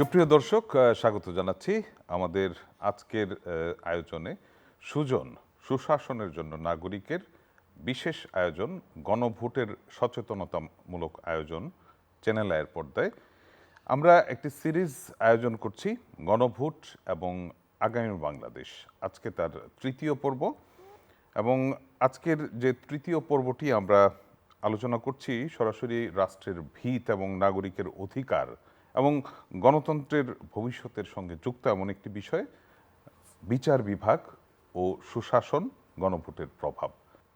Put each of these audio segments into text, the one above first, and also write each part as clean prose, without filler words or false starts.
সুপ্রিয় দর্শক, স্বাগত জানাচ্ছি আমাদের আজকের আয়োজনে। সুজন, সুশাসনের জন্য নাগরিকের বিশেষ আয়োজন, গণভোটের সচেতনতামূলক আয়োজন চ্যানেল আয়ের পর্দায়। আমরা একটি সিরিজ আয়োজন করছি, গণভোট এবং আগামী বাংলাদেশ। আজকে তার তৃতীয় পর্ব, এবং আজকের যে তৃতীয় পর্বটি আমরা আলোচনা করছি সরাসরি রাষ্ট্রের ভিত এবং নাগরিকের অধিকার এবং গণতন্ত্রের ভবিষ্যতের সঙ্গে যুক্ত এমন একটি বিষয়, বিচার বিভাগ ও সুশাসন, গণভোটের প্রভাব।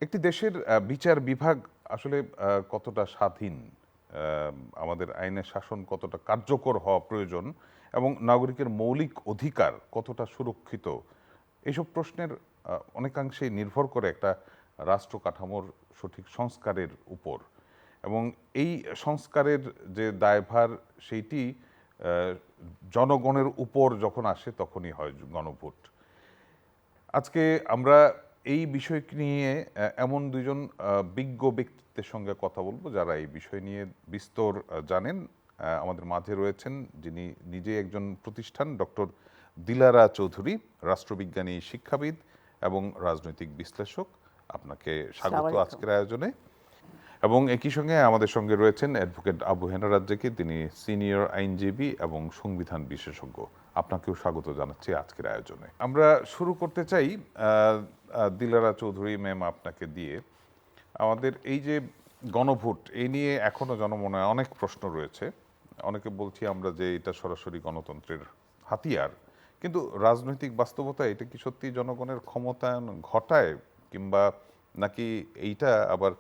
একটি দেশের বিচার বিভাগ আসলে কতটা স্বাধীন, আমাদের আইনের শাসন কতটা কার্যকর হওয়া প্রয়োজন এবং নাগরিকের মৌলিক অধিকার কতটা সুরক্ষিত, এইসব প্রশ্নের অনেকাংশেই নির্ভর করে একটা রাষ্ট্র কাঠামোর সঠিক সংস্কারের উপর। এবং এই সংস্কারের যে দায়ভার, সেইটি জনগণের উপর যখন আসে তখনই হয় গণভোট। আজকে আমরা এই বিষয় নিয়ে এমন দুজন বিজ্ঞ ব্যক্তিত্বের সঙ্গে কথা বলবো যারা এই বিষয় নিয়ে বিস্তর জানেন। আমাদের মাঝে রয়েছেন যিনি নিজে একজন প্রতিষ্ঠান, ডক্টর দিলারা চৌধুরী, রাষ্ট্রবিজ্ঞানী, শিক্ষাবিদ এবং রাজনৈতিক বিশ্লেষক। আপনাকে স্বাগত আজকের আয়োজনে। এবং একই সঙ্গে আমাদের সঙ্গে রয়েছেন অ্যাডভোকেট আবু হেনা রাজ্জাকী, তিনি সিনিয়র আইনজীবী এবং সংবিধান বিশেষজ্ঞ। আপনাকেও স্বাগত জানাচ্ছি আজকের আয়োজনে। আমরা শুরু করতে চাই দিলারা চৌধুরী ম্যাম আপনাকে দিয়ে। আমাদের এই যে গণভোট, এই নিয়ে এখনো জনমনে অনেক প্রশ্ন রয়েছে। অনেকে বলছি আমরা যে এটা সরাসরি গণতন্ত্রের হাতিয়ার, কিন্তু রাজনৈতিক বাস্তবতা এটা কি সত্যি জনগণের ক্ষমতায়ন ঘটায়, কিংবা নাকি এইটা আবার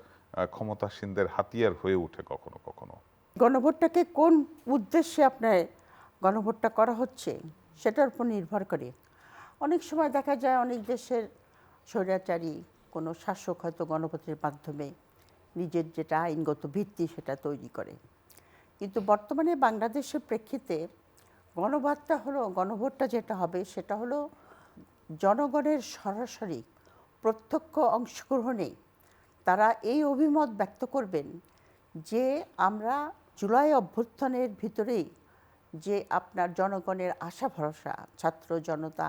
ক্ষমতাসীনদের হাতিয়ার হয়ে ওঠে কখনো কখনো? গণভোটটাকে কোন উদ্দেশ্যে আপনার গণভোটটা করা হচ্ছে সেটার উপর নির্ভর করে। অনেক সময় দেখা যায় অনেক দেশের স্বৈরাচারী কোনো শাসক হয়তো গণভোটের মাধ্যমে নিজের যেটা আইনগত ভিত্তি সেটা তৈরি করে, কিন্তু বর্তমানে বাংলাদেশের প্রেক্ষিতে গণভোটটা যেটা হবে সেটা হলো জনগণের সরাসরি প্রত্যক্ষ অংশগ্রহণে তারা এই অভিমত ব্যক্ত করবেন যে আমরা জুলাই অভ্যুত্থানের ভিতরেই যে আপনার জনগণের আশা ভরসা, ছাত্র জনতা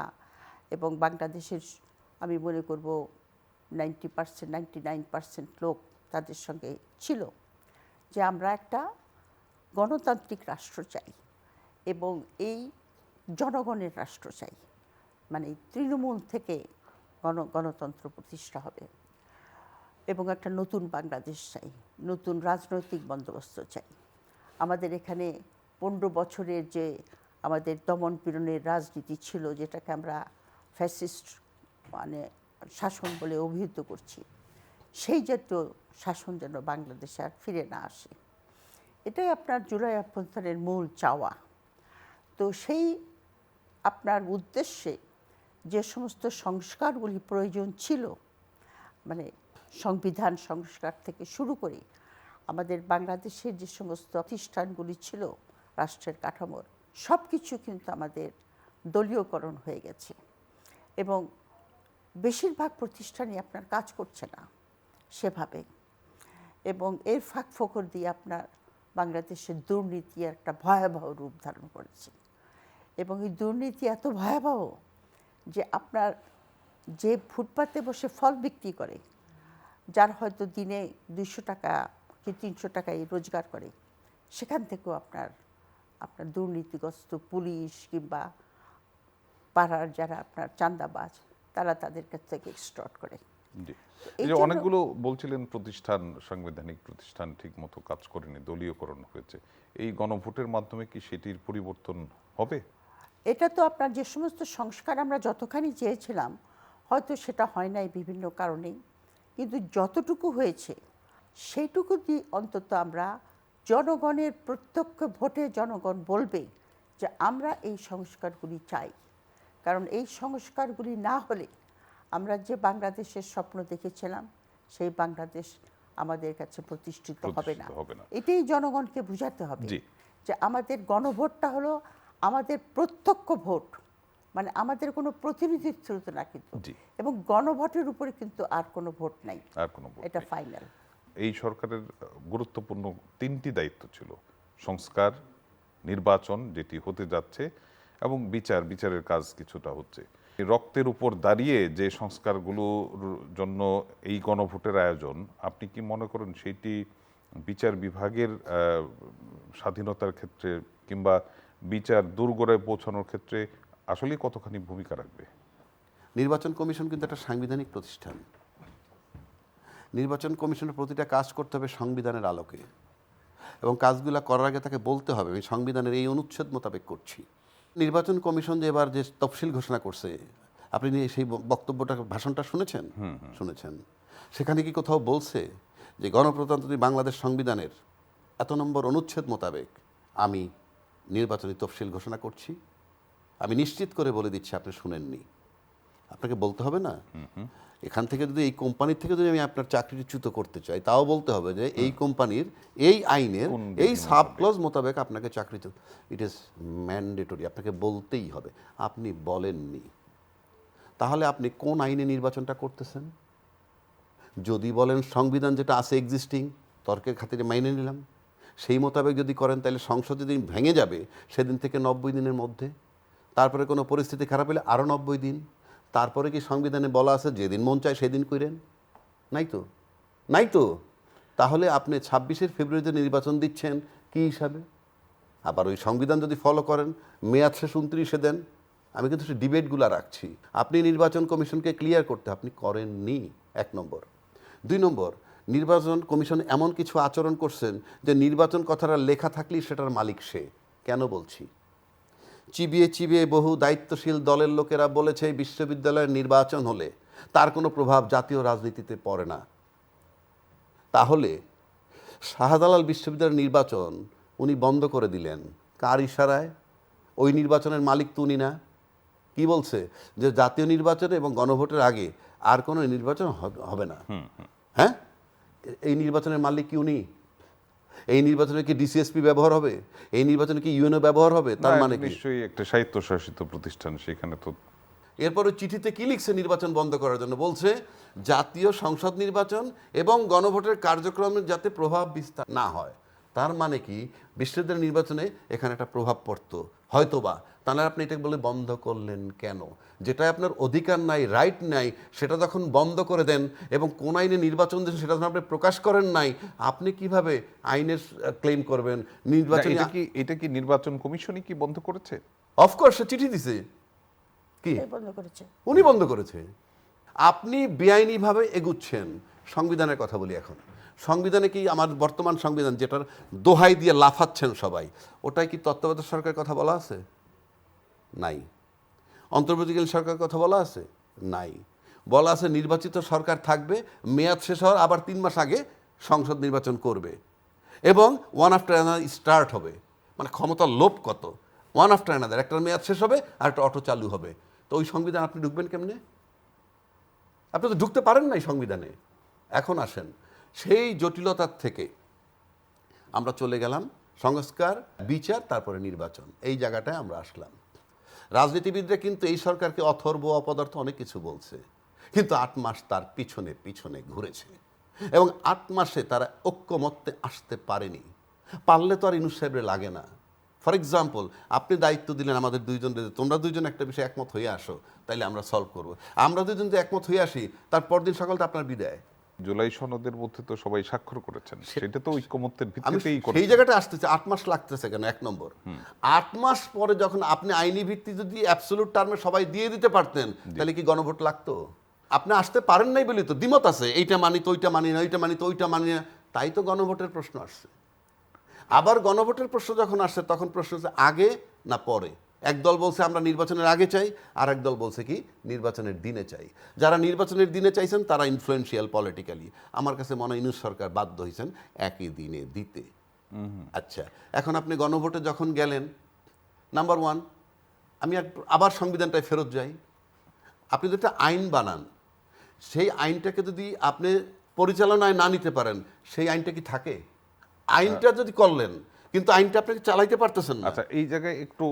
এবং বাংলাদেশের আমি মনে করব 90% 99% লোক তাদের সঙ্গে ছিল, যে আমরা একটা গণতান্ত্রিক রাষ্ট্র চাই এবং এই জনগণের রাষ্ট্র চাই, মানে তৃণমূল থেকে গণতন্ত্র প্রতিষ্ঠা হবে এবং একটা নতুন বাংলাদেশ চাই, নতুন রাজনৈতিক বন্দোবস্ত চাই। আমাদের এখানে 15 বছরের যে আমাদের দমন পীড়নের রাজনীতি ছিল, যেটাকে আমরা ফ্যাসিস্ট মানে শাসন বলে অভিহিত করছি, সেই জাতীয় শাসন যেন বাংলাদেশে আর ফিরে না আসে, এটাই আপনার জুলাই অভ্যুত্থানের মূল চাওয়া। তো সেই আপনার উদ্দেশ্যে যে সমস্ত সংস্কারগুলি প্রয়োজন ছিল, মানে সংবিধান সংস্কার থেকে শুরু করে আমাদের বাংলাদেশের যে সমস্ত প্রতিষ্ঠানগুলি ছিল রাষ্ট্রের কাঠামোর, সব কিছু কিন্তু আমাদের দলীয়করণ হয়ে গেছে এবং বেশিরভাগ প্রতিষ্ঠানই আপনার কাজ করছে না সেভাবে, এবং এর ফাঁক ফোকর দিয়ে আপনার বাংলাদেশের দুর্নীতি একটা ভয়াবহ রূপ ধারণ করেছে। এবং এই দুর্নীতি এত ভয়াবহ যে আপনার যে ফুটপাতে বসে ফল বিক্রি করে, যার হয়তো দিনে 200 টাকা কি 300 টাকাই রোজগার করে, সেখান থেকেও আপনার দুর্নীতিগ্রস্ত পুলিশ কিংবা পাড়ার যারা আপনার চাঁদাবাজ, তারা তাদের কাছ থেকে এক্সটর্ট করে। এই যে অনেকগুলো বলছিলেন প্রতিষ্ঠান, সাংবিধানিক প্রতিষ্ঠান ঠিক মতো কাজ করেনি, দলীয়করণ হয়েছে, এই গণভোটের মাধ্যমে কি সেটির পরিবর্তন হবে? এটা তো আপনার যে সমস্ত সংস্কার আমরা যতখানি চেয়েছিলাম হয়তো সেটা হয় নাই বিভিন্ন কারণেই, কিন্তু যতটুকু হয়েছে সেইটুকু দিয়ে অন্তত আমরা জনগণের প্রত্যক্ষ ভোটে জনগণ বলবে যে আমরা এই সংস্কারগুলি চাই। কারণ এই সংস্কারগুলি না হলে আমরা যে বাংলাদেশের স্বপ্ন দেখেছিলাম সেই বাংলাদেশ আমাদের কাছে প্রতিষ্ঠিত হবে না। এটাই জনগণকে বুঝাতে হবে যে আমাদের গণভোটটা হলো আমাদের প্রত্যক্ষ ভোট, মানে আমাদের কোনো প্রতিনিধিত্ব না কিন্তু, এবং গণভোটের উপরে কিন্তু আর কোনো ভোট নাই, এটা ফাইনাল। এই সরকারের গুরুত্বপূর্ণ 3টি দায়িত্ব ছিল: সংস্কার, নির্বাচন যেটি হতে যাচ্ছে এবং বিচারের কাজ কিছুটা হচ্ছে, রক্তের উপর দাঁড়িয়ে যে সংস্কারগুলোর জন্য এই গণভোটের আয়োজন, আপনি কি মনে করেন সেটি বিচার বিভাগের স্বাধীনতার ক্ষেত্রে কিংবা বিচার দোরগোড়ায় পৌঁছানোর ক্ষেত্রে আসলে কতখানি ভূমিকা রাখবে? নির্বাচন কমিশন কিন্তু একটা সাংবিধানিক প্রতিষ্ঠান। নির্বাচন কমিশনের প্রতিটা কাজ করতে হবে সংবিধানের আলোকে, এবং কাজগুলো করার আগে তাকে বলতে হবে আমি সংবিধানের এই অনুচ্ছেদ মোতাবেক করছি। নির্বাচন কমিশন যে এবার যে তফসিল ঘোষণা করছে, আপনি সেই বক্তব্যটা, ভাষণটা শুনেছেন? শুনেছেন। সেখানে কি কোথাও বলছে যে গণপ্রজাতন্ত্রী বাংলাদেশ সংবিধানের এত নম্বর অনুচ্ছেদ মোতাবেক আমি নির্বাচনী তফসিল ঘোষণা করছি? আমি নিশ্চিত করে বলে দিচ্ছি আপনি শুনেননি। আপনাকে বলতে হবে না? এখান থেকে যদি, এই কোম্পানির থেকে যদি আমি আপনার চাকরিচ্যুত করতে চাই, তাও বলতে হবে যে এই কোম্পানির এই আইনের এই সাব ক্লজ মোতাবেক আপনাকে চাকরিচ্যুত, ইট ইজ ম্যান্ডেটরি, আপনাকে বলতেই হবে। আপনি বলেননি, তাহলে আপনি কোন আইনে নির্বাচনটা করতেছেন? যদি বলেন সংবিধান যেটা আছে এক্সিস্টিং, তর্কের খাতিরে মাইনে নিলাম, সেই মোতাবেক যদি করেন, তাহলে সংসদ যেদিন ভেঙে যাবে সেদিন থেকে 90 দিনের মধ্যে, তারপরে কোনো পরিস্থিতি খারাপ হলে আরও 90 দিন, তারপরে কি সংবিধানে বলা আছে যেদিন মন চায় সেদিন করেন? নাই তো, নাই তো। তাহলে আপনি 26 ফেব্রুয়ারিতে নির্বাচন দিচ্ছেন কি হিসাবে? আবার ওই সংবিধান যদি ফলো করেন, মেয়াদ শেষ 29-এ দেন। আমি কিন্তু সেই ডিবেটগুলো রাখছি। আপনি নির্বাচন কমিশনকে ক্লিয়ার করতে, আপনি করেননি, 1 নম্বর। 2 নম্বর, নির্বাচন কমিশন এমন কিছু আচরণ করছেন যে নির্বাচন কথাটা লেখা থাকলেই সেটার মালিক সে। কেন বলছি? চিবিয়ে চিবিয়ে বহু দায়িত্বশীল দলের লোকেরা বলেছে বিশ্ববিদ্যালয়ের নির্বাচন হলে তার কোনো প্রভাব জাতীয় রাজনীতিতে পড়ে না। তাহলে শাহজালাল বিশ্ববিদ্যালয়ের নির্বাচন উনি বন্ধ করে দিলেন কার ইশারায়? ওই নির্বাচনের মালিক তো উনি না। কি বলছে? যে জাতীয় নির্বাচনে এবং গণভোটের আগে আর কোনো নির্বাচন হবে না। হ্যাঁ, এই নির্বাচনের মালিক কি উনি? এই নির্বাচনে কি ডিসিএসপি ব্যবহার হবে? এই নির্বাচনে কি ইউএনও ব্যবহার হবে? তার মানে কি? নিশ্চয়ই একটা স্বায়ত্তশাসিত প্রতিষ্ঠান, সেখানে তো। এরপরে চিঠিতে কি লিখছে নির্বাচন বন্ধ করার জন্য? বলছে জাতীয় সংসদ নির্বাচন এবং গণভোটের কার্যক্রমের যাতে প্রভাব বিস্তার না হয়। তার মানে কি বিশ্ববিদ্যালয় নির্বাচনে এখানে একটা প্রভাব পড়তো হয়তোবা। তাহলে আপনি এটাকে বলে বন্ধ করলেন কেন? যেটা আপনার অধিকার নাই, রাইট নাই, সেটা যখন বন্ধ করে দেন এবং কোন আইনে নির্বাচন দিয়েছেন সেটা যখন আপনি প্রকাশ করেন নাই, আপনি কিভাবে আইনের ক্লেম করবেন? নির্বাচন এটা কি নির্বাচন কমিশনই কি বন্ধ করেছে? অফকোর্স সে চিঠি দিছে। কি বন্ধ করেছে? উনি বন্ধ করেছে। আপনি বেআইনিভাবে এগুচ্ছেন। সংবিধানের কথা বলি এখন। সংবিধানে কি আমার বর্তমান সংবিধান যেটার দোহাই দিয়ে লাফাচ্ছেন সবাই, ওটাই কি তত্ত্বাবধায়ক সরকারের কথা বলা আছে? নাই। অন্তর্বর্তীকালীন সরকারের কথা বলা আছে? নাই। বলা আছে নির্বাচিত সরকার থাকবে, মেয়াদ শেষ হওয়ার আবার 3 মাস আগে সংসদ নির্বাচন করবে এবং ওয়ান আফটার অ্যানাদার স্টার্ট হবে। মানে ক্ষমতার লোভ কত! ওয়ান আফটার অ্যানাদার, একটা মেয়াদ শেষ হবে আর একটা অটো চালু হবে। তো ওই সংবিধান আপনি ঢুকবেন কেমনে? আপনি তো ঢুকতে পারেন না এই সংবিধানে। এখন আসেন, সেই জটিলতার থেকে আমরা চলে গেলাম সংস্কার, বিচার, তারপরে নির্বাচন। এই জায়গাটায় আমরা আসলাম। রাজনীতিবিদরা কিন্তু এই সরকারকে অথর্ব, অপদার্থ অনেক কিছু বলছে, কিন্তু 8 মাস তার পিছনে পিছনে ঘুরেছে এবং 8 মাসে তারা ঐক্যমত্যে আসতে পারেনি। পারলে তো আর ইউনূস সাহেবের লাগে না। ফর এক্সাম্পল, আপনি দায়িত্ব দিলেন আমাদের দুইজনকে, তোমরা দুইজন একটা বিষয়ে একমত হয়ে আসো, তাইলে আমরা সলভ করব। আমরা দুইজন যদি একমত হয়ে আসি, তার পরদিন সকালটা আপনার বিদায়। জুলাই সনদের মধ্যে তো সবাই স্বাক্ষর করেছেন, সেটা তো ঐক্যমত্যের আমি ভিত্তিতেই করেছেন। সেই জায়গাটা আসতেছে, 8 মাস লাগতেছে কেন? 1 নম্বর, 8 মাস পরে যখন আপনি আইনি ভিত্তি যদি অ্যাবসলিউট টার্মে সবাই দিয়ে দিতে পারতেন, তাহলে কি গণভোট লাগতো? আপনি আসতে পারেন নাই বলি তো দ্বিমত আছে, এইটা মানি তো ওইটা মানি না, ওইটা মানি তো ওইটা মানি না, তাই তো গণভোটের প্রশ্ন আসছে। আবার গণভোটের প্রশ্ন যখন আসছে, তখন প্রশ্ন হচ্ছে আগে না পরে। এক দল বলছে আমরা নির্বাচনের আগে চাই, আর এক দল বলছে কি নির্বাচনের দিনে চাই। যারা নির্বাচনের দিনে চাইছেন তারা ইনফ্লুয়েন্সিয়াল পলিটিক্যালি। আমার কাছে মনে হয় ইউনূস সরকার বাধ্য হয়েছেন একই দিনে দিতে। আচ্ছা, এখন আপনি গণভোটে যখন গেলেন, নাম্বার 1, আমি আবার সংবিধানটায় ফেরত যাই। আপনি যদি একটা আইন বানান, সেই আইনটাকে যদি আপনি পরিচালনায় না নিতে পারেন, সেই আইনটা কি থাকে? আইনটা যদি করলেন, কিন্তু আইনটা আপনাকে চালাইতে পারতেছেন না। আচ্ছা, এই জায়গায় একটু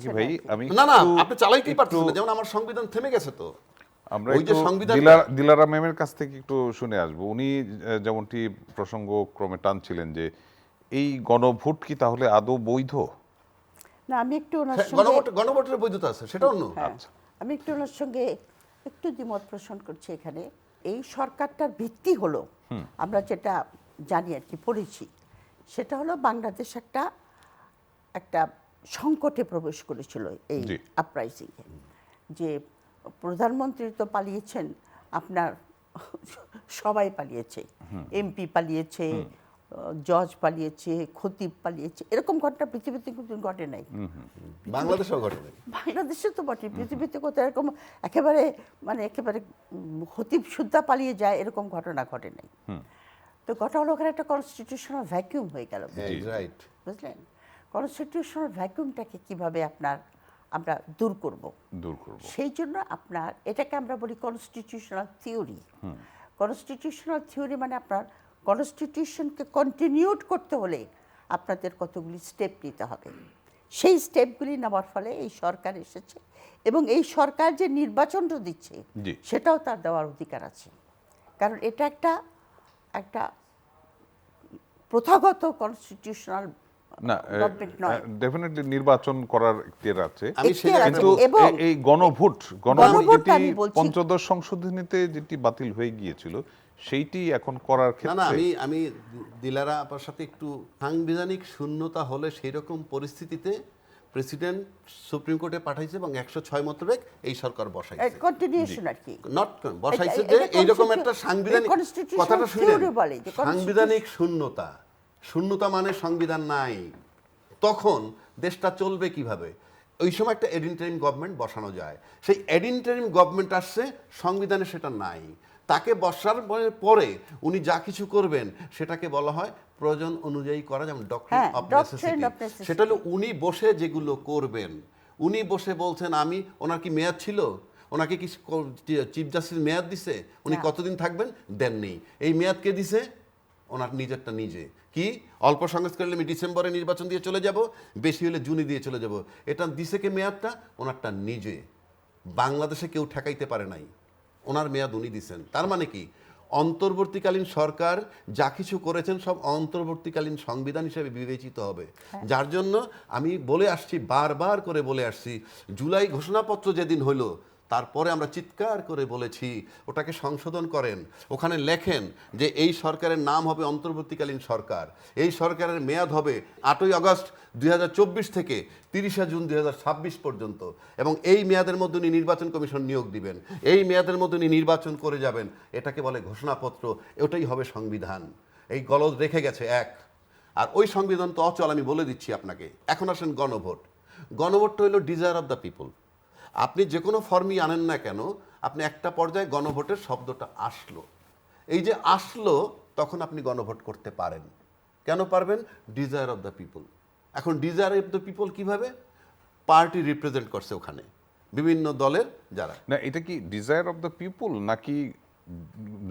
কি ভাই, আমি না, আপনি চালাইতেই পারতেছেন না। যেমন আমার সংবিধান থেমে গেছে। তো আমরা ওই যে একটু সংবিধান, দিলারা ম্যামের কাছ থেকে একটু শুনে আসবো। উনি যেমনটি প্রসঙ্গ ক্রমে টানছিলেন যে এই গণভোট কি তাহলে আদৌ বৈধ? না আমি একটু ওনার হ্যাঁ, সঙ্গে গণভোটের বৈধতা আছে, সেটা অন্য। হ্যাঁ, আমি একটু ওনার সঙ্গে একটু দ্বিমত পোষণ করছি এখানে। এই সরকারটার ভিত্তি হলো আমরা যেটা জানি আর কি পড়েছি, সেটা হলো বাংলাদেশ একটা একটা সংকটে প্রবেশ করেছিল এই জি। আপরাইজিংয়ে। যে প্রধানমন্ত্রী তো পালিয়েছেন, আপনার সবাই পালিয়েছে, এমপি পালিয়েছে, জজ পালিয়েছে, খতিব পালিয়েছে, এরকম ঘটনা পৃথিবীতে কিন্তু ঘটে নাই। বাংলাদেশেও ঘটনা। বাংলাদেশে তো বটে, পৃথিবীতে কোথাও এরকম একেবারে মানে একেবারে খতিব সুদ্ধা পালিয়ে যায় এরকম ঘটনা ঘটে নাই। তো ঘটনা হলো ওখানে একটা কনস্টিটিউশনাল ভ্যাকিউম হয়ে গেল, রাইট। বুঝলেন? কনস্টিটিউশনাল ভ্যাকিউমটাকে কিভাবে আমরা দূর করব, সেই জন্য আপনার এটাকে আমরা বলি কনস্টিটিউশনাল থিওরি। কনস্টিটিউশনাল থিওরি মানে আপনার কনস্টিটিউশনকে কন্টিনিউড করতে হলে আপনাদের কতগুলি স্টেপ নিতে হবে। সেই স্টেপগুলি নেওয়ার ফলে এই সরকার এসেছে, এবং এই সরকার যে নির্বাচনটা দিচ্ছে জি। সেটাও তার দেওয়ার অধিকার আছে, কারণ এটা একটা একটা প্রথাগত কনস্টিটিউশনাল না, গভর্নমেন্ট নয়। ডেফিনেটলি নির্বাচন করার এখতিয়ার আছে, আমি সেই এখতিয়ার জায়গাটা কিন্তু আছে, এবং এই গণভোট গণভোটটা যেটি আমি বলছি- পঞ্চদশ সংশোধনীতে যেটি বাতিল হয়ে গিয়েছিল সেইটি এখন করার না না, ক্ষেত্রে আমি দিলারা আপনার সাথে একটু সাংবিধানিক শূন্যতা হলে সেই রকম পরিস্থিতিতে প্রেসিডেন্ট সুপ্রিম কোর্টে পাঠাইছে এবং 106 মোতাবেক এই সরকার বসাইছে। কন্টিনিউশন আর কি। নট বসাইছে এটা- যে এটা এইরকম constitu- একটা সাংবিধানিক এটা constitutional কথাটা শুনেন, theory বলে যে সাংবিধানিক শূন্যতা, শূন্যতা মানে সংবিধান নাই, তখন দেশটা চলবে কিভাবে? ওই সময় একটা এডিনটারিম গভর্নমেন্ট বসানো যায়, সেই এডিনটারিম গভর্নমেন্ট আসছে, সংবিধানে সেটা নাই। তাকে বসার পরে উনি যা কিছু করবেন সেটাকে বলা হয় প্রয়োজন অনুযায়ী করা, যেমন ডক্ট্রিন হ্যাঁ, of doctrine necessity. of necessity। সেটা হলো উনি বসে যেগুলো করবেন, উনি বসে বলছেন আমি, ওনার কি মেয়াদ ছিল? ওনাকে কি চিফ জাস্টিস মেয়াদ দিছে? উনি না। কতদিন থাকবেন? দেননি। এই মেয়াদ কে দিছে? ওনার নিজেরটা নিজে। কি অল্প সংস্কার হলে আমি ডিসেম্বরে নির্বাচন দিয়ে চলে যাব, বেশি হলে জুনে দিয়ে চলে যাব, এটা দিছে কে মেয়াদটা? ওনারটা নিজে। বাংলাদেশে কেউ ঠেকাইতে পারে নাই, ওনার মেয়াদ উনি দিছেন। তার মানে কি, অন্তর্বর্তীকালীন সরকার যা কিছু করেছেন সব অন্তর্বর্তীকালীন সংবিধান হিসেবে বিবেচিত হবে। যার জন্য আমি বলে আসছি, বারবার করে বলে আসছি, জুলাই ঘোষণাপত্র যেদিন হইল তারপরে আমরা চিৎকার করে বলেছি ওটাকে সংশোধন করেন, ওখানে লেখেন যে এই সরকারের নাম হবে অন্তর্বর্তীকালীন সরকার, এই সরকারের মেয়াদ হবে 8ই আগস্ট 2024 থেকে 30শে জুন 2026 পর্যন্ত, এবং এই মেয়াদের মধ্যে উনি নির্বাচন কমিশন নিয়োগ দিবেন, এই মেয়াদের মধ্যে উনি নির্বাচন করে যাবেন। এটাকে বলে ঘোষণাপত্র, ওটাই হবে সংবিধান। এই গলদ রেখে গেছে এক। আর ওই সংবিধান তো অচল, আমি বলে দিচ্ছি আপনাকে। এখন আসেন গণভোট। গণভোটটা হলো ডিজায়ার অফ দ্য পিপল। আপনি যে কোনো ফর্মই আনেন না কেন, আপনি একটা পর্যায়ে গণভোটের শব্দটা আসলো, এই যে আসলো তখন আপনি গণভোট করতে পারেন। কেন পারবেন? Desire of the people. এখন ডিজায়ার অফ দ্য পিপল কিভাবে? পার্টি রিপ্রেজেন্ট করছে ওখানে বিভিন্ন দলের যারা। না, এটা কি ডিজায়ার অফ দ্য পিপল নাকি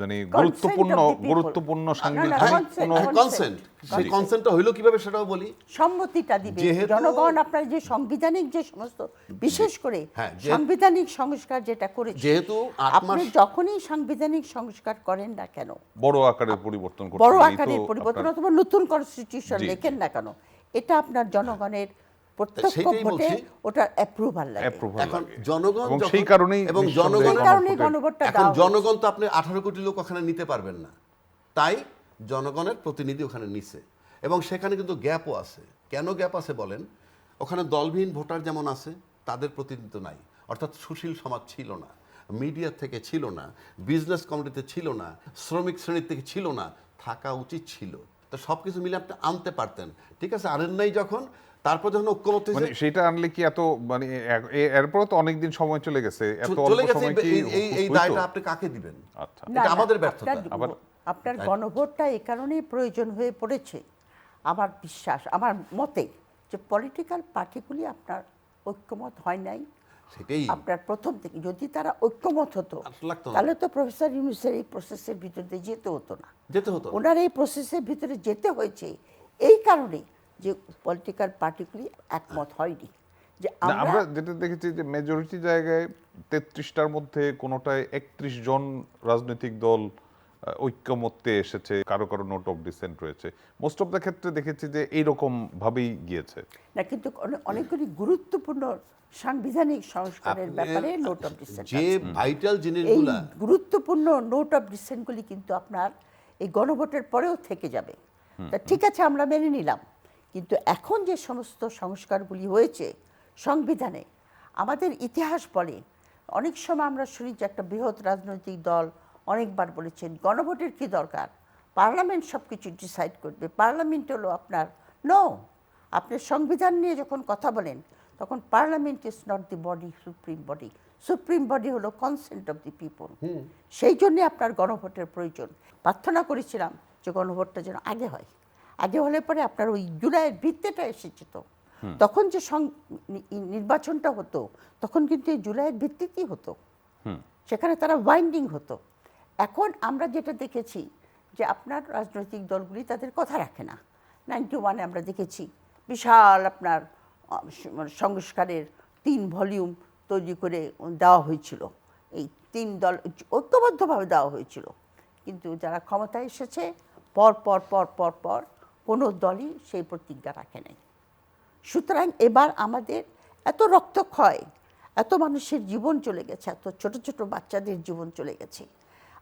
মানে Consent of the people। গুরুত্বপূর্ণ না, সাংবিধানিক consent, কোনো কনসেন্ট, সেই কনসেন্টটা হইলো কিভাবে সেটাও বলি। সম্মতিটা দিবে যেহেতু- জনগণ। আপনার যে সাংবিধানিক যে সমস্ত, বিশেষ করে হ্যাঁ, সাংবিধানিক সংস্কার যেটা করেছে, যেহেতু 8 আপনি মাস যখনই সাংবিধানিক সংস্কার করেন না কেন, বড় আকারের পরিবর্তন করতে বড় গেলেই তো আকারের পরিবর্তন আপনার- অথবা নতুন কনস্টিটিউশন জি, লেখেন না কেন, এটা আপনার জনগণের প্রত্যক্ষ সেটাই ভোটে বলছি। ওটার অ্যাপ্রুভাল লাগে। approval এখন লাগে। জনগণ এবং যখন- সেই কারণেই এবং নিঃসন্দেহে জনগণ- সেই কারণে গণভোটের- গণভোটটা এখন দেওয়া হয়েছে। জনগণ তো আপনি 18 কোটি লোক ওখানে নিতে পারবেন না, তাই জনগণের প্রতিনিধি ওখানে নিছে। এবং সেখানে কিন্তু গ্যাপও আছে। কেন গ্যাপ আছে বলেন? ওখানে দলবিহীন ভোটার যেমন আছে, তাদের প্রতিনিধিত্ব নাই, অর্থাৎ সুশীল সমাজ ছিল না, মিডিয়া থেকে ছিল না, বিজনেস কমিউনিটিতে ছিল না, শ্রমিক শ্রেণীর থেকে ছিল না, থাকা উচিত ছিল। তো সব কিছু মিলে আপনি আনতে পারতেন, ঠিক আছে, আনেন নাই যখন। তারপর যখন ঐক্যমত মানে হয়েছে, সেটা আনলে কি এত মানে এরপর তো অনেকদিন সময় চলে গেছে, এত চলে অল্প গেছে, সময় কি এই হইতো? দায়টা আপনি কাকে দিবেন? আচ্ছা, না, এটা না, আমাদের ব্যর্থতা। আপনার গণভোটটা এই কারণেই প্রয়োজন হয়ে পড়েছে, আমার বিশ্বাস, আমার মতে, যে পলিটিক্যাল পার্টিগুলি আপনার ঐক্যমত হয় নাই। সেটাই আপনার প্রথম থেকে যদি তারা ঐক্যমত হতো, লাগতো না। তাহলে তো প্রফেসর ইউনূসের এই প্রসেসের ভিতরে যেতে হতো না। যেতে হতো। ওনার এই প্রসেসের ভিতরে যেতে হয়েছে এই কারণে যে পলিটিক্যাল পার্টিগুলি একমত হয়নি। যে না, আমরা আমরা যেটা দেখেছি যে মেজরিটি জায়গায় 33টার মধ্যে কোনোটায় 31 জন রাজনৈতিক দল ঐক্যমত্যে এসেছে, কারো কারো নোট অফ ডিসেন্ট রয়েছে। মোস্ট অফ দ্য ক্ষেত্রে দেখেছি যে এইরকম ভাবেই গিয়েছে। না, কিন্তু অনেকগুলি গুরুত্বপূর্ণ সাংবিধানিক সংস্কারের ব্যাপারে নোট অফ ডিসেন্ট যে ভাইটাল এই জিনিসগুলা গুরুত্বপূর্ণ নোট অফ ডিসেন্টগুলি কিন্তু আপনার এই গণভোটের পরেও থেকে যাবে। তা ঠিক আছে, আমরা মেনে নিলাম, কিন্তু এখন যে সমস্ত সংস্কারগুলি হয়েছে সংবিধানে, আমাদের ইতিহাস বলে, অনেক সময় আমরা শুনি যে একটা বৃহৎ রাজনৈতিক দল অনেকবার বলেছেন গণভোটের কি দরকার, পার্লামেন্ট সব কিছু ডিসাইড করবে, পার্লামেন্ট হলো আপনার নো। আপনি সংবিধান নিয়ে যখন কথা বলেন তখন parliament is not the body, supreme body. Supreme body হলো কনসেন্ট অফ দি পিপল। সেই জন্যে আপনার গণভোটের প্রয়োজন। প্রার্থনা করেছিলাম যে গণভোটটা যেন আগে হয়, আগে হলে পরে আপনার ওই জুলাইয়ের ভিত্তিটা এসেছে। তো তখন যে নির্বাচনটা হতো তখন কিন্তু এই জুলাইয়ের ভিত্তিতেই হতো, সেখানে তারা বাইন্ডিং হতো। এখন আমরা যেটা দেখেছি যে আপনার রাজনৈতিক দলগুলি তাদের কথা রাখে না। 91-এ আমরা দেখেছি বিশাল আপনার সংস্কারের 3 ভলিউম তৈরি করে দেওয়া হয়েছিল, এই 3 দল ঐক্যবদ্ধভাবে দেওয়া হয়েছিল, কিন্তু যারা ক্ষমতায় এসেছে পর পর পর পর পর কোনো দলই সেই প্রতিজ্ঞা রাখে নাই। সুতরাং এবার আমাদের এত রক্তক্ষয়, এত মানুষের জীবন চলে গেছে, এত ছোট ছোট বাচ্চাদের জীবন চলে গেছে,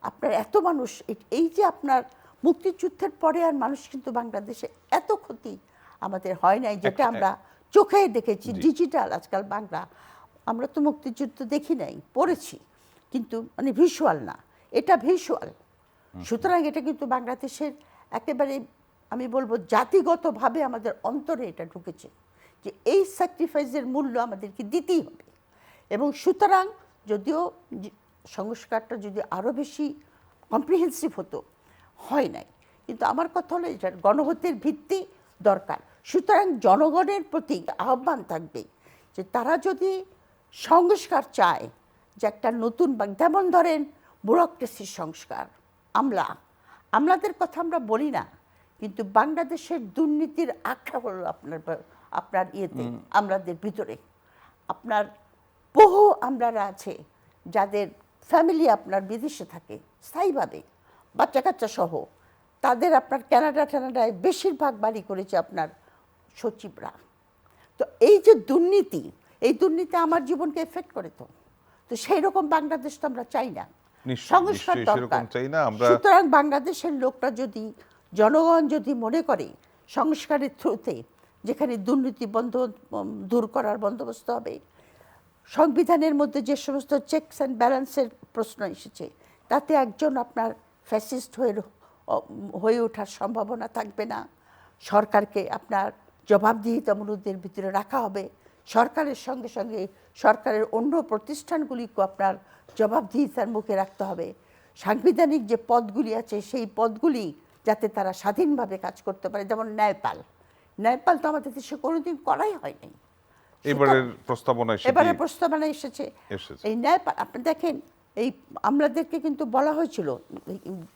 আপনার এত মানুষ, এই যে আপনার মুক্তিযুদ্ধের পরে আর মানুষ কিন্তু বাংলাদেশে এত ক্ষতি আমাদের হয় নাই, যেটা আমরা চোখে দেখেছি। ডিজিটাল আজকাল বাংলা, আমরা তো মুক্তিযুদ্ধ দেখি নাই, পড়েছি, কিন্তু মানে ভিজুয়াল না, এটা ভিজুয়াল। সুতরাং এটা কিন্তু বাংলাদেশের একেবারে আমি বলবো জাতিগতভাবে আমাদের অন্তরে এটা ঢুকেছে যে এই স্যাক্রিফাইসের মূল্য আমাদেরকে দিতেই হবে। এবং সুতরাং যদিও সংস্কারটা যদি আরও বেশি কম্প্রিহেন্সিভ হতো, হয় নাই, কিন্তু আমার কথা হলো এটার গণভোটের ভিত্তি দরকার। সুতরাং জনগণের প্রতি আহ্বান থাকবে যে তারা যদি সংস্কার চায়, যে একটা নতুন যেমন ধরেন ব্যুরোক্রেসির সংস্কার, আমলাদের কথা আমরা বলি না, কিন্তু বাংলাদেশের দুর্নীতির আখড়া হলো আপনার ইয়েতে আমলাদের ভিতরে। আপনার বহু আমলারা আছে যাদের ফ্যামিলি আপনার বিদেশে থাকে স্থায়ীভাবে, বাচ্চা কাচ্চা সহ, তাদের আপনার কানাডায় বেশিরভাগ বাড়ি করেছে আপনার সচিবরা। তো এই যে দুর্নীতি, এই দুর্নীতি আমার জীবনকে এফেক্ট করে। তো সেই রকম বাংলাদেশ তো আমরা চাই না, সংস্কার দরকার। সুতরাং বাংলাদেশের লোকরা যদি, জনগণ যদি মনে করে সংস্কারের থ্রুতে যেখানে দুর্নীতি দূর করার বন্দোবস্ত হবে, সংবিধানের মধ্যে যে সমস্ত চেকস অ্যান্ড ব্যালেন্সের প্রশ্ন এসেছে তাতে একজন আপনার ফ্যাসিস্ট হয়ে ওঠার সম্ভাবনা থাকবে না, সরকারকে আপনার জবাবদিহিতামূলকদের ভিতরে রাখা হবে, সরকারের সঙ্গে সঙ্গে সরকারের অন্য প্রতিষ্ঠানগুলিকে আপনার জবাবদিহিতার মুখে রাখতে হবে, সাংবিধানিক যে পদগুলি আছে সেই পদগুলি যাতে তারা স্বাধীনভাবে কাজ করতে পারে। যেমন ন্যায়পাল তো আমাদের দেশে কোনোদিন করাই হয়নি, এবারের প্রস্তাবনায় এসেছে। এই ন্যায়পাল আপনি দেখেন, এই আমলাদেরকে কিন্তু বলা হয়েছিল,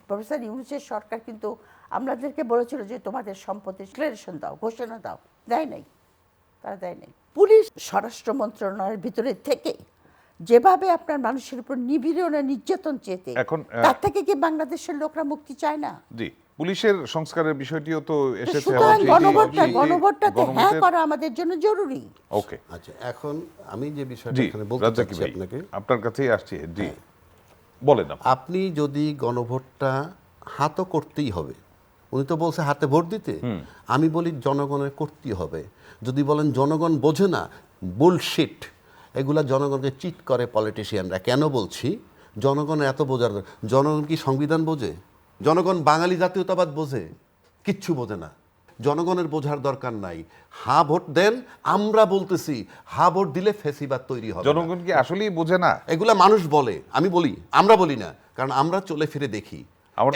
প্রফেসর ইউনূসের সরকার কিন্তু আমলাদেরকে বলেছিল যে তোমাদের সম্পত্তি ডিক্লারেশন দাও, ঘোষণা দাও, দেয় নাই, তারা দেয় নাই। পুলিশ স্বরাষ্ট্র মন্ত্রণালয়ের ভিতরে থেকে যেভাবে আপনার মানুষের উপর নিপীড়ন নির্যাতন চেতে, তার থেকে কি বাংলাদেশের লোকরা মুক্তি চায় না? জি, পুলিশের সংস্কারের বিষয়টিও তো এসেছে। গণভোটটা হ্যাঁ করা আমাদের জন্য জরুরি। ওকে, আচ্ছা, এখন আমি যে বিষয়টা এখানে বলতে চাচ্ছি আপনাকে, আপনার কাছেই আসছি। জি বলেন। আপনি যদি গণভোটটা হাতও করতেই হবে, উনি তো বলছে হাতে ভোট দিতে, আমি বলি জনগণের করতেই হবে। যদি বলেন জনগণ বোঝে না, বুলশিট, এগুলা জনগণকে চিট করে পলিটিশিয়ানরা। কেন বলছি জনগণের এত বোঝার, জনগণ কি সংবিধান বোঝে? জনগণ বাঙালি জাতীয়তাবাদ বোঝে? কিচ্ছু বোঝে না। জনগণের বোঝার দরকার নাই। হা ভোট দেন, আমরা বলতেছি হা ভোট দিলে ফেসিবাদ তৈরি হবে। জনগণ কি আসলেই বোঝে না? এগুলা মানুষ বলে, আমি বলি, আমরা বলি না, কারণ আমরা চলে ফিরে দেখি।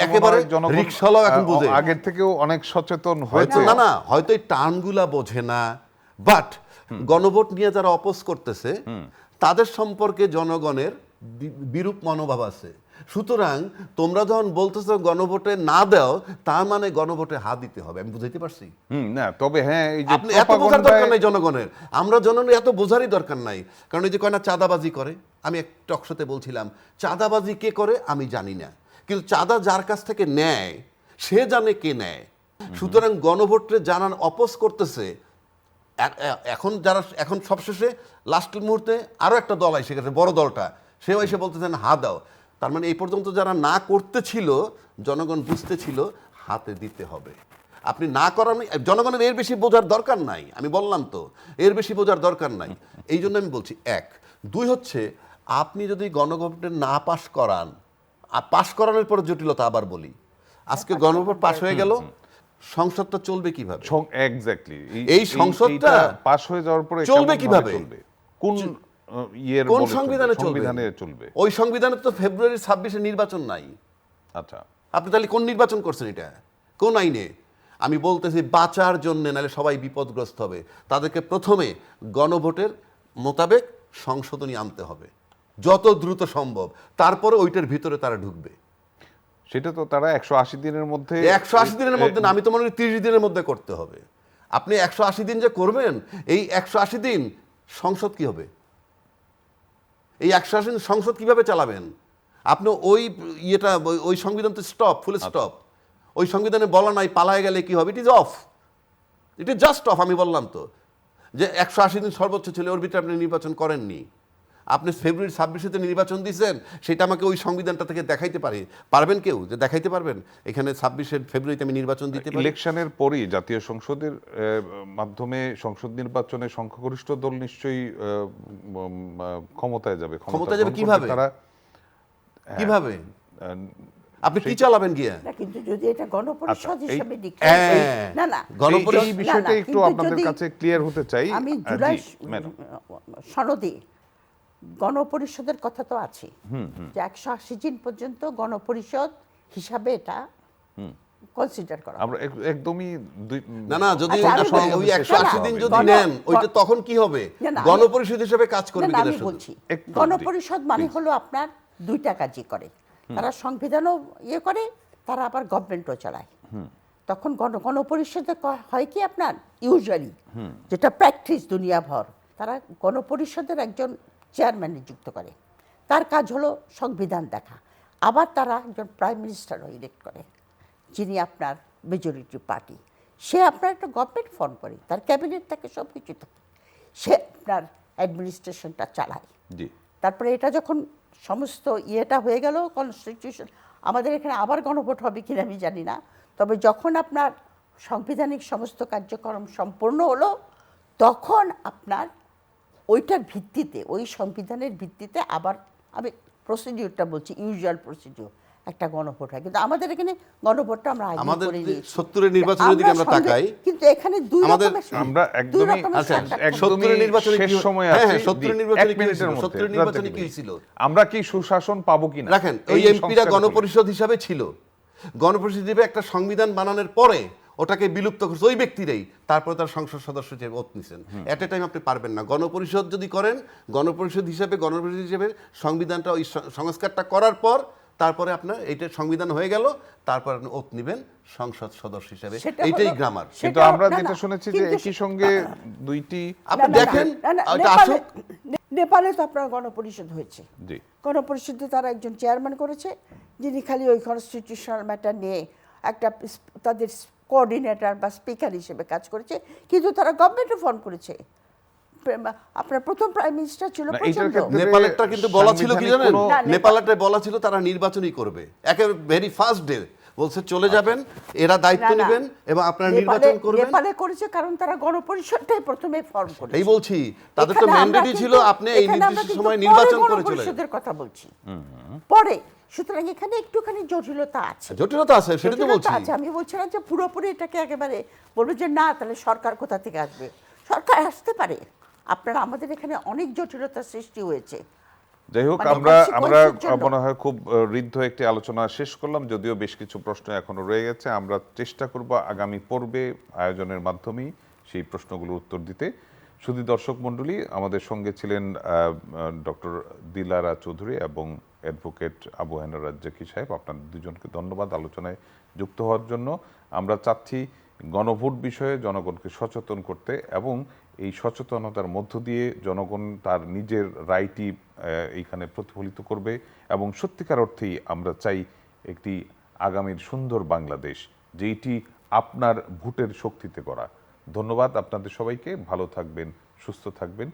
একেবারে রিকশাওয়ালা এখন বোঝে, আগের থেকেও অনেক সচেতন হয়েছে। না, হয়তো এই টার্মগুলা বোঝে না, বাট গণভোট নিয়ে যারা অপোজ করতেছে তাদের সম্পর্কে জনগণের বিরূপ মনোভাব আছে। সুতরাং তোমরা যখন বলতেছো গণভোটে না দাও, তার মানে গণভোটে হা দিতে হবে। আমি বুঝাইতে পারছি? না, তবে হ্যাঁ, এই যে আপনি এত বোঝার দরকার নাই জনগণের, আমরা জনগণের এত বোঝারই দরকার নাই। কারণ এই যে কয় না চাঁদাবাজি করে, আমি এক টকশোতে বলছিলাম চাঁদাবাজি কে করে আমি জানি না, কিন্তু চাঁদা যার কাছ থেকে নেয় সে জানে কে নেয়। সুতরাং গণভোটে যারা অপোজ করতেছে, এখন যারা এখন সবশেষে লাস্ট মুহূর্তে আরও একটা দল এসে গেছে, বড় দলটা, সেও এসে বলতেছেন হা দাও। তার মানে এই পর্যন্ত যারা না করতেছিল জনগণ বুঝতেছিল হাতে দিতে হবে। আপনি না করার জনগণের এর বেশি বোঝার দরকার নাই, আমি বললাম তো এর বেশি বোঝার দরকার নাই। এই জন্য আমি বলছি, এক। দুই হচ্ছে, আপনি যদি গণভোটে না পাশ করান, পাশ করানোর পর জটিলতা আবার বলি, আজকে গণভোট পাশ হয়ে গেল, সংসদটা চলবে কিভাবে? এক্স্যাক্টলি এই সংসদটা পাস হয়ে যাওয়ার পরে চলবে কিভাবে? কোন ইয়ের কোন বলে সংবিধানে চলবে? সংবিধানে চলবে? ওই সংবিধানে তো ফেব্রুয়ারি 26-এ নির্বাচন নাই। আচ্ছা, আপনি তাহলে কোন নির্বাচন করছেন? এটা কোন আইনে? আমি বলতেছি বাঁচার জন্য, নাহলে সবাই বিপদগ্রস্ত হবে। তাদেরকে প্রথমে গণভোটের মোতাবেক সংশোধনী আনতে হবে যত দ্রুত সম্ভব, তারপরে ওইটার ভিতরে তারা ঢুকবে। সেটা তো তারা 180 দিনের মধ্যে 180 দিনের মধ্যে না, আমি তো মনে করি 30 দিনের মধ্যে করতে হবে। আপনি 180 দিন যে করবেন, এই 180 দিন সংসদ কি হবে? এই 180 দিন সংসদ কিভাবে চালাবেন? আপনি ওই ইয়েটা, ওই সংবিধান তো স্টপ, ফুল স্টপ। ওই সংবিধানে বলা নাই পালায় গেলে কি হবে। It is of, it is just of. আমি বললাম তো যে 180 দিন সর্বোচ্চ ছিল, ওর ভিতরে আপনি নির্বাচন করেননি। আপনি ফেব্রুয়ারি 26-এ নির্বাচন দিয়েছেন, সেটা আমাকে ওই সংবিধানটা থেকে দেখাইতে পারবেন কেউ? যে দেখাইতে পারবেন এখানে 26শে ফেব্রুয়ারিতে আমি নির্বাচন দিতে পারি? ইলেকশনের পরই জাতীয় সংসদের মাধ্যমে সংসদ নির্বাচনে সংখ্যাগরিষ্ঠ দল নিশ্চয়ই ক্ষমতায় যাবে। ক্ষমতায় যাবে গ্রহণ করবে কিভাবে? তারা কিভাবে? আপনি কি চালাবেন গিয়া? না, কিন্তু যদি এটা গণপরিষদ আচ্ছা, হিসেবে হ্যাঁ, না না এই বিষয়টা একটু কিন্তু আপনাদের যদি কাছে ক্লিয়ার হতে চাই। আমি জি, জুলাই ম্যাডাম। সনদে গণপরিষদের কথা তো আছে যে 180 দিন পর্যন্ত গণপরিষদ হিসাবে এটা কনসিডার করা। আমরা একদমই না, যদি আচ্ছা, আমি আপনি ওই বলছি, 180 দিন না, যদি নেন, ওইটা তখন কি হবে? না, না, গণপরিষদ হিসেবে কাজ না, করবে না, কিনা আমি শুধু? বলছি একটু গণপরিষদ মানে হলো আপনার দুইটা কাজই করে। তারা সংবিধানও ইয়ে করে, তারা আবার গভর্নমেন্টও চালায়। তখন গণপরিষদে হয় কি আপনার ইউজুয়ালি যেটা প্র্যাকটিস দুনিয়াভর, তারা গণপরিষদের একজন চেয়ারম্যান নিযুক্ত করে। তার কাজ হলো সংবিধান দেখা। আবার তারা একজন প্রাইম মিনিস্টারও ইলেক্ট করে, যিনি আপনার মেজরিটি পার্টি। সে আপনার একটা গভর্নমেন্ট ফর্ম করে, তার ক্যাবিনেট থাকে, সব কিছু থাকে, সে আপনার অ্যাডমিনিস্ট্রেশনটা চালায়। জি, তারপরে এটা যখন সমস্ত ইয়েটা হয়ে গেল কনস্টিটিউশন, আমাদের এখানে আবার গণভোট হবে কিনা আমি জানি না, তবে যখন আপনার সাংবিধানিক সমস্ত কার্যক্রম সম্পূর্ণ হলো, তখন আপনার ওইটার ভিত্তিতে, ওই সংবিধানের ভিত্তিতে আবার আমি প্রসিডিউরটা বলছি, ইউজুয়াল প্রসিডিউর, একটা গণভোট হয়। কিন্তু আমাদের এখানে গণভোটটা আমরা আগে আমাদের করে নিয়েছি। 70-এর নির্বাচনের দিকে আমরা তাকাই, কিন্তু এখানে দুই আমাদের রকমের আমরা দুই একদমই রকমের আচ্ছা, সংখ্যা। 70-এর নির্বাচনে শেষ কি- সময় হ্যাঁ, আছে। হ্যাঁ, 70-এর জি, নির্বাচনে এক কি মিনিটের হয়েছিল? মধ্যে 70-এর রাত নির্বাচনে থেকে কি বলি। হয়েছিল? আমরা কি সুশাসন পাবো কিনা? রাখেন, ওই এমপিরা গণপরিষদ হিসাবে ছিল, গণপরিষদ হিসেবে একটা সংবিধান বানানোর পরে ওটাকে বিলুপ্ত করছে ওই ব্যক্তিরাই, তারপরে তার সংসদ সদস্য হিসেবে ওত নিছেন। এট এ টাইম আপনি পারবেন না। গণপরিষদ যদি করেন, গণপরিষদ হিসেবে সংবিধানটা ওই সংস্কারটা করার পর তারপরে আপনার এইটা সংবিধান হয়ে গেল, তারপর আপনি ওত নিবেন সংসদ সদস্য হিসেবে। সেটা এইটাই হলো- গ্রামার। কিন্তু সেটা- আমরা না, যেটা না, শুনেছি যে কিন্তু একই সঙ্গে দুইটি আপনি দেখেন, এটা আসুক। নেপালে তো আপনার গণপরিষদ হয়েছে। জি, গণপরিষদে তারা একজন চেয়ারম্যান করেছে, যিনি খালি ওই কনস্টিটিউশনাল ম্যাটার নিয়ে একটা তাদের কোঅর্ডিনেটর বা স্পিকার হিসেবে কাজ করেছে, কিন্তু তারা গভর্নমেন্টও ফর্ম করেছে। আপনার প্রথম প্রাইম মিনিস্টার ছিল না, এইটার প্রচন্ড। ক্ষেত্রে নেপালেরটা কিন্তু বলা ছিল কি জানেন? সাংবিধানিক কোনো- নেপালেরটা বলা ছিল তারা নির্বাচনই করবে, একেবারে ভেরি ফার্স্ট ডে বলছে চলে যাবেন, এরা দায়িত্ব না, না। নেবেন এবং আপনারা নেপালে- নির্বাচন করবেন। নেপালে করেছে কারণ তারা গণপরিষদটাই প্রথমে ফর্ম করেছে। এই বলছি, তাদের তো এখানে আমরা ম্যান্ডেটই কিন্তু- ছিল আপনি এই এখানে আমরা নির্দিষ্ট কিন্তু সময় পরে নির্বাচন করে চলে যাবেন। গণপরিষদের কথা বলছি পরে। সুতরাং এখানে একটুখানি জটিলতা আছে। জটিলতা আছে, সেটা তো জটিলতা বলছি। আছে। আমি বলছি না যে পুরোপুরি এটাকে একেবারে বলবো যে না, তাহলে সরকার কোথা থেকে আসবে। সরকার আসতে পারে। আপনারা আমাদের এখানে অনেক জটিলতার সৃষ্টি হয়েছে। যাই হোক, মানে আমরা consequence-এর জন্য। মনে হয় খুব ঋদ্ধ একটি আলোচনা শেষ করলাম, যদিও বেশ কিছু প্রশ্ন এখনো রয়ে গেছে। আমরা চেষ্টা করব আগামী পর্বে আয়োজনের মাধ্যমেই সেই প্রশ্নগুলোর উত্তর দিতে। শুধু দর্শক মণ্ডলী, আমাদের সঙ্গে ছিলেন ডক্টর দিলারা চৌধুরী এবং অ্যাডভোকেট আবু হেনা রাজ্জাকি সাহেব। আপনাদের দুজনকে ধন্যবাদ আলোচনায় যুক্ত হওয়ার জন্য। আমরা চাচ্ছি গণভোট বিষয়ে জনগণকে সচেতন করতে, এবং এই সচেতনতার মধ্য দিয়ে জনগণ তার নিজের রায়টি এইখানে প্রতিফলিত করবে, এবং সত্যিকার অর্থেই আমরা চাই একটি আগামীর সুন্দর বাংলাদেশ, যেইটি আপনার ভোটের শক্তিতে করা। ধন্যবাদ আপনাদের সবাইকে, ভালো থাকবেন, সুস্থ থাকবেন।